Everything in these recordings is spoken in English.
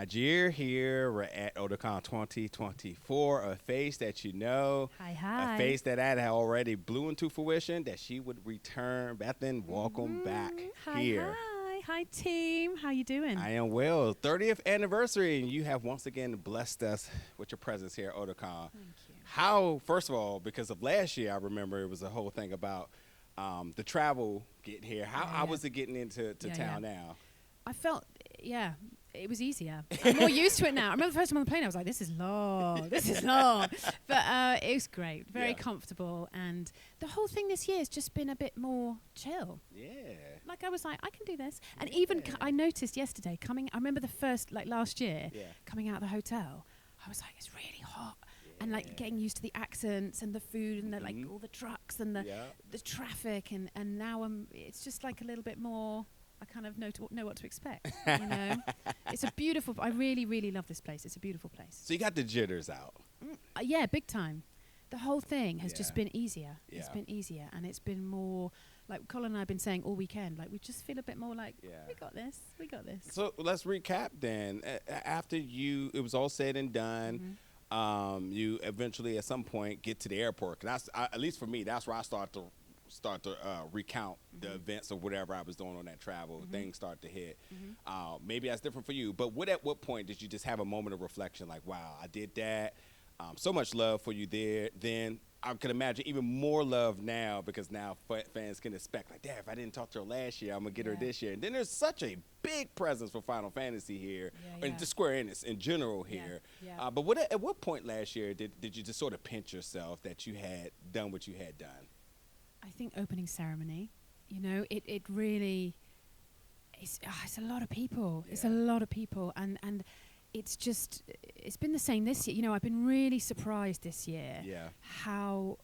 Najir here. We're at Otakon 2024. A face that you know. Hi. A face that I had already blew into fruition that she would return. Bethan, welcome back here. Hi, team. How you doing? I am well. 30th anniversary, and you have once again blessed us with your presence here at Otakon. Thank you. How, first of all, because of last year, I remember it was a whole thing about the travel getting here. How was it getting into town now? I felt, it was easier. I'm more used to it now. I remember the first time on the plane, I was like, this is long. But it was great, very comfortable. And the whole thing this year has just been a bit more chill. Yeah. Like, I was like, I can do this. And even I noticed yesterday I remember the first, last year, coming out of the hotel, I was like, it's really hot. And getting used to the accents and the food and the all the trucks and the traffic and now it's just like a little bit more. I kind of know what to expect. You know, it's a beautiful. I really, really love this place. It's a beautiful place. So you got the jitters out. Yeah, big time. The whole thing has just been easier. Yeah. It's been easier, and it's been more like Colin and I have been saying all weekend. Like we just feel a bit more like we got this. We got this. So let's recap then. After it was all said and done. You eventually at some point get to the airport. That's at least for me. That's where I start to recount the events or whatever I was doing on that travel. Things start to hit. Maybe that's different for you. But at what point did you just have a moment of reflection? Like, wow, I did that. So much love for you there. Then I can imagine even more love now because now fans can expect, like, damn, if I didn't talk to her last year, I'm going to get her this year. And then there's such a big presence for Final Fantasy here, and the Square Enix in general here. But at what point last year did you just sort of pinch yourself that you had done what you had done? I think opening ceremony, you know, it really, it's a lot of people. It's a lot of people. And it's been the same this year. You know, I've been really surprised this year how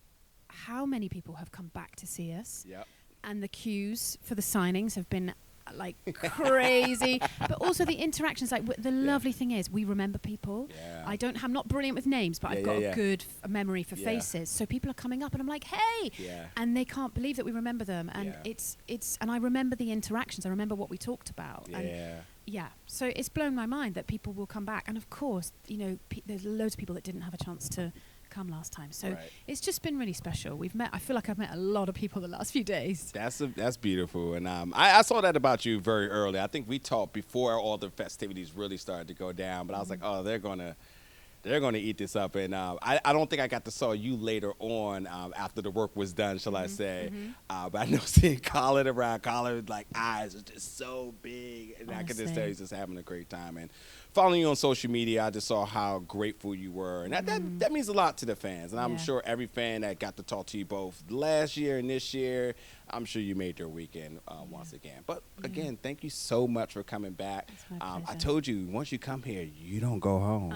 many people have come back to see us. Yep. And the queues for the signings have been like crazy, but also the interactions. Like the lovely thing is, we remember people. I'm not brilliant with names, but I've got a good memory for faces. So people are coming up, and I'm like, hey, and they can't believe that we remember them. And it's and I remember the interactions. I remember what we talked about. So it's blown my mind that people will come back. And of course, you know, there's loads of people that didn't have a chance to come last time, so it's just been really special. I feel like I've met a lot of people the last few days. That's beautiful, and I saw that about you very early. I think we talked before all the festivities really started to go down, but I was like, oh, they're gonna eat this up, and I don't think I got to saw you later on after the work was done, shall I say. But I know seeing Colin around, Colin, like, eyes are just so big, and I could just tell he's just having a great time. And following you on social media, I just saw how grateful you were, and that means a lot to the fans. And I'm sure every fan that got to talk to you both last year and this year, I'm sure you made their weekend once again. But again, thank you so much for coming back. I told you, once you come here, you don't go home.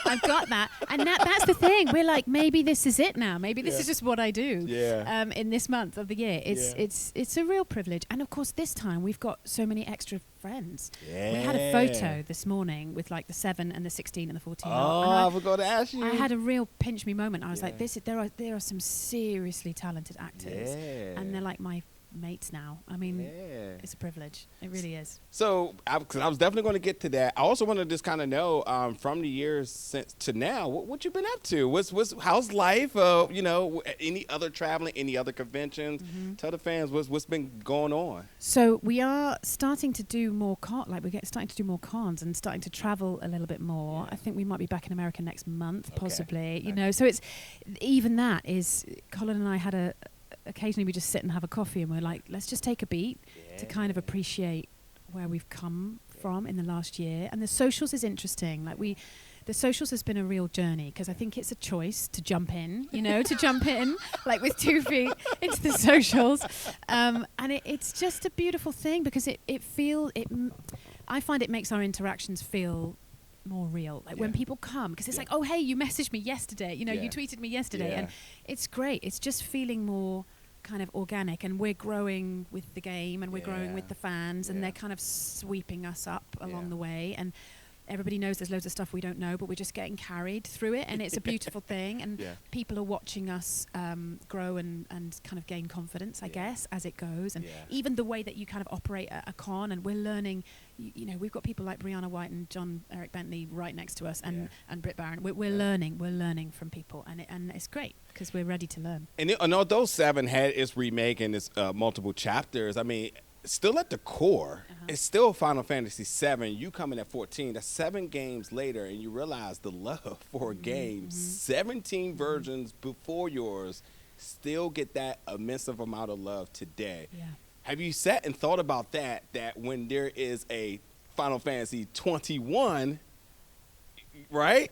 I've got that, and that's the thing. We're like, maybe this is it now. Maybe this is just what I do. In this month of the year, it's a real privilege. And of course, this time we've got so many extra friends. We had a photo this morning with like the 7 and the 16 and the 14. I forgot to ask you. I had a real pinch me moment. I was like, there are some seriously talented actors, and they're like my mates now. I mean, it's a privilege. It really is. So, because I was definitely going to get to that. I also want to just kind of know from the years since to now, what you've been up to. How's life? You know, any other traveling, any other conventions? Tell the fans what's been going on. So we are starting to do more starting to do more cons and starting to travel a little bit more. I think we might be back in America next month, possibly. You know, so it's even that is Colin and I had occasionally we just sit and have a coffee and we're like, let's just take a beat to kind of appreciate where we've come from in the last year. And the socials is interesting. The socials has been a real journey because I think it's a choice to jump in, like with 2 feet into the socials. And it's just a beautiful thing because I find it makes our interactions feel more real, like when people come, because it's like, oh, hey, you messaged me yesterday, you tweeted me yesterday, and it's great. It's just feeling more kind of organic, and we're growing with the game, and we're growing with the fans, and they're kind of sweeping us up along the way, and everybody knows there's loads of stuff we don't know, but we're just getting carried through it, and it's a beautiful thing. And people are watching us grow and kind of gain confidence, I guess, as it goes. And even the way that you kind of operate at a con, and we're learning. You know, we've got people like Brianna White and John Eric Bentley right next to us, and Britt Barron. We're learning from people, and it's great because we're ready to learn. And although 7 had its remake and its multiple chapters, I mean, still at the core, it's still Final Fantasy 7. You come in at 14. That's 7 games later, and you realize the love for a game. 17 versions before yours still get that immense amount of love today. Yeah. Have you sat and thought about that when there is a Final Fantasy 21, right?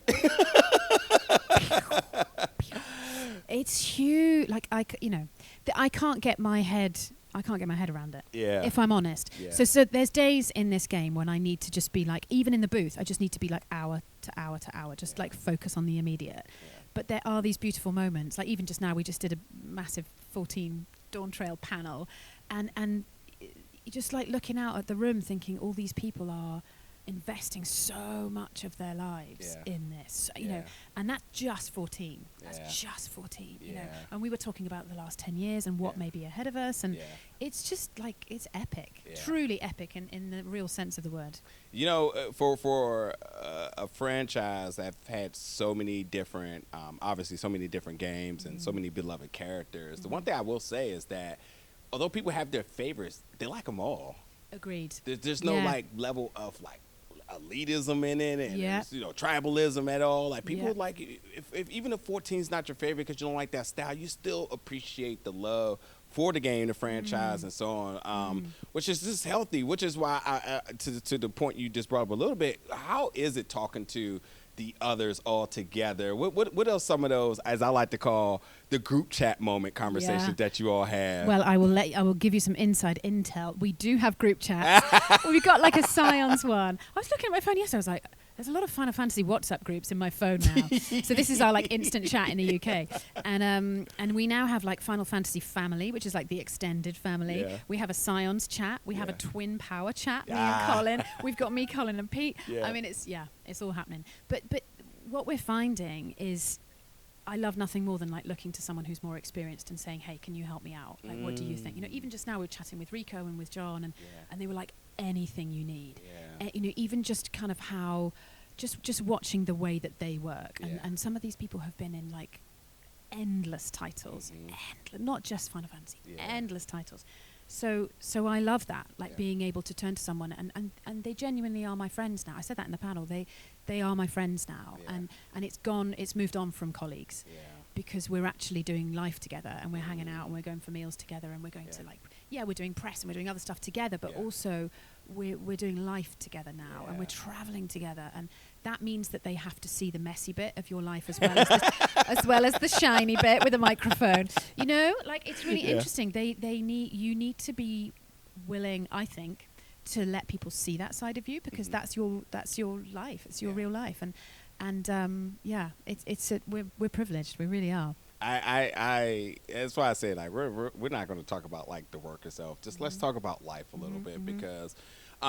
It's huge. Like I can't get my head around it. Yeah. If I'm honest. Yeah. So there's days in this game when I need to just be like, even in the booth, I just need to be like hour to hour to hour, just like focus on the immediate. Yeah. But there are these beautiful moments. Like even just now, we just did a massive 14 Dawntrail panel, and just like looking out at the room, thinking all these people are investing so much of their lives in this, you know, and that's just 14. That's just 14, you know. And we were talking about the last 10 years and what may be ahead of us, and it's just like, it's epic, truly epic in the real sense of the word. You know, for a franchise that have had so many different, obviously so many different games and so many beloved characters, the one thing I will say is that although people have their favorites, they like them all. Agreed. There's no like level of like elitism in it, and you know, tribalism at all. Like people like, if even if 14 is not your favorite because you don't like that style, you still appreciate the love for the game, the franchise, and so on. Which is just healthy. Which is why I to the point you just brought up a little bit. How is it talking to the others all together? What else? Some of those, as I like to call, the group chat moment conversations that you all have. Well, I will give you some inside intel. We do have group chats. We've got like a Scions one. I was looking at my phone yesterday. I was like, there's a lot of Final Fantasy WhatsApp groups in my phone now. So this is our like instant chat in the UK. And we now have like Final Fantasy Family, which is like the extended family. Yeah. We have a Scions chat. We have a Twin Power chat, me and Colin. We've got me, Colin, and Pete. I mean, it's all happening. But what we're finding is, I love nothing more than like looking to someone who's more experienced and saying, hey, can you help me out? Like, what do you think? You know, even just now we're chatting with Rico and with John, and they were like, anything you need. You know, even just kind of how, just watching the way that they work. And some of these people have been in like endless titles, not just Final Fantasy, endless titles. So I love that, like being able to turn to someone and they genuinely are my friends now. I said that in the panel. They are my friends now, and it's moved on from colleagues, because we're actually doing life together, and we're hanging out, and we're going for meals together, and we're going to like, we're doing press and we're doing other stuff together, but also we're doing life together now, and we're traveling together, and that means that they have to see the messy bit of your life as well as as well as the shiny bit with a microphone. You know, like it's really interesting. You need to be willing, I think, to let people see that side of you, because that's your life. It's your real life, and we're privileged. We really are. I that's why I say, like, we're not going to talk about like the work itself. Just let's talk about life a little bit, because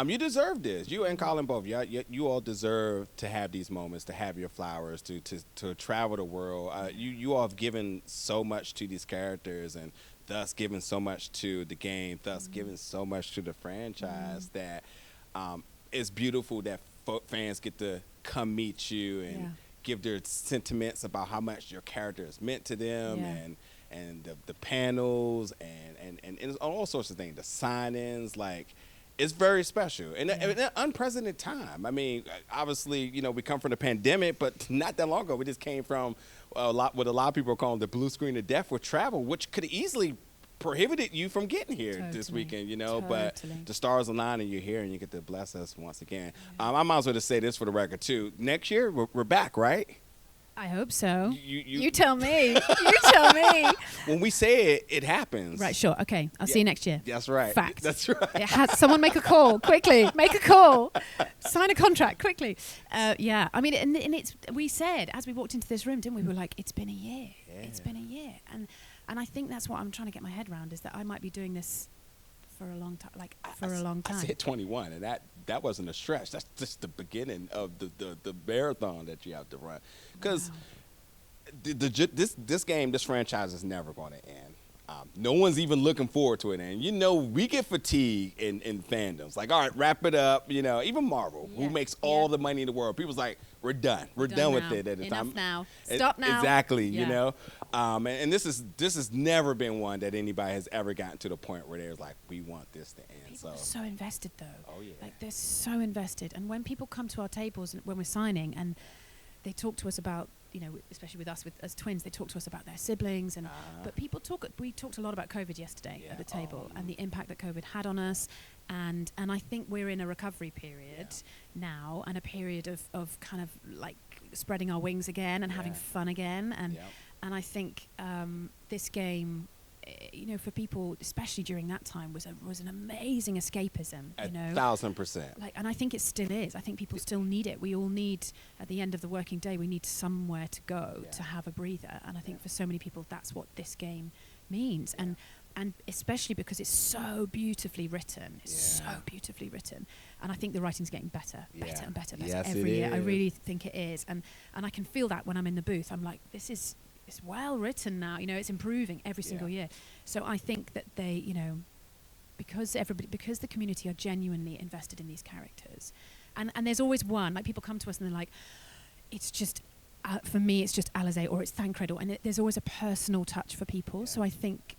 you deserve this. You and Colin both. You all deserve to have these moments, to have your flowers, to travel the world. You all have given so much to these characters, and thus given so much to the game, thus given so much to the franchise, that it's beautiful that fans get to come meet you and give their sentiments about how much your character is meant to them, and the panels and all sorts of things, the sign-ins. Like, it's very special, and an unprecedented time. I mean, obviously, you know, we come from the pandemic, but not that long ago, we just came from what a lot of people are calling the blue screen of death with travel, which could easily prohibited you from getting here this weekend, you know, but the stars align and you're here and you get to bless us once again. I might as well just say this for the record too. Next year, we're back, right? I hope so. You tell me. You tell me. When we say it, it happens. Right, sure. Okay. I'll see you next year. That's right. Fact. That's right. Someone make a call quickly. Make a call. Sign a contract quickly. I mean, and it's, we said, as we walked into this room, didn't we? We were like, it's been a year. Yeah. It's been a year. And I think that's what I'm trying to get my head around, is that I might be doing this for a long time, like for a long time. I said 21, and that wasn't a stretch. That's just the beginning of the marathon that you have to run. Because this franchise is never going to end. No one's even looking forward to it. And, we get fatigued in fandoms. Like, all right, wrap it up. Even Marvel, who makes all the money in the world. People's like, we're done. We're done with it at the Enough time. now. Stop now. Exactly, and this has never been one that anybody has ever gotten to the point where they're like, we want this to end. People are so invested, though. Oh, yeah. Like, they're so invested. And when people come to our tables when we're signing and they talk to us about, especially with us as twins, they talk to us about their siblings. But we talked a lot about COVID yesterday at the table and the impact that COVID had on us. And I think we're in a recovery period now, and a period of kind of like spreading our wings again and having fun again. And I think this game, for people, especially during that time, was an amazing escapism. 1,000%. Like, and I think it still is. I think people still need it. We all need, at the end of the working day, we need somewhere to go to have a breather. And I think for so many people, that's what this game means. And especially because it's so beautifully written. It's so beautifully written. And I think the writing's getting better and better every year. I really think it is. And I can feel that when I'm in the booth. I'm like, it's well written now. It's improving every single year. So I think that they, because the community are genuinely invested in these characters. And there's always one, like people come to us and they're like, it's just, for me, it's just Alisaie or it's Thancred. And there's always a personal touch for people. So I think,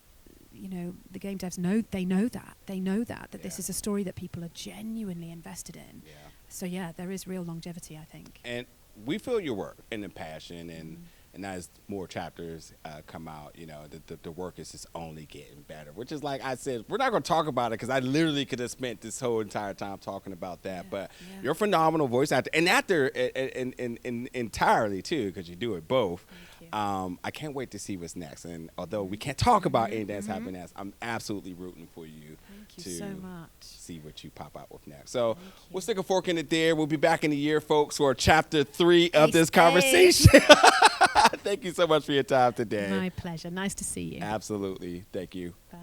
the game devs know that this is a story that people are genuinely invested in. So there is real longevity, I think. And we feel your work and the passion, and as more chapters come out, the work is just only getting better. Which is, like I said, we're not going to talk about it because I literally could have spent this whole entire time talking about that. But you're a phenomenal voice actor, and actor entirely too, because you do it both. I can't wait to see what's next. And although we can't talk about anything that's happening next, I'm absolutely rooting for you. Thank you so much. See what you pop out with next. So we'll stick a fork in it there. We'll be back in a year, folks, for chapter 3 of this conversation. Thank you so much for your time today. My pleasure. Nice to see you. Absolutely. Thank you. Bye.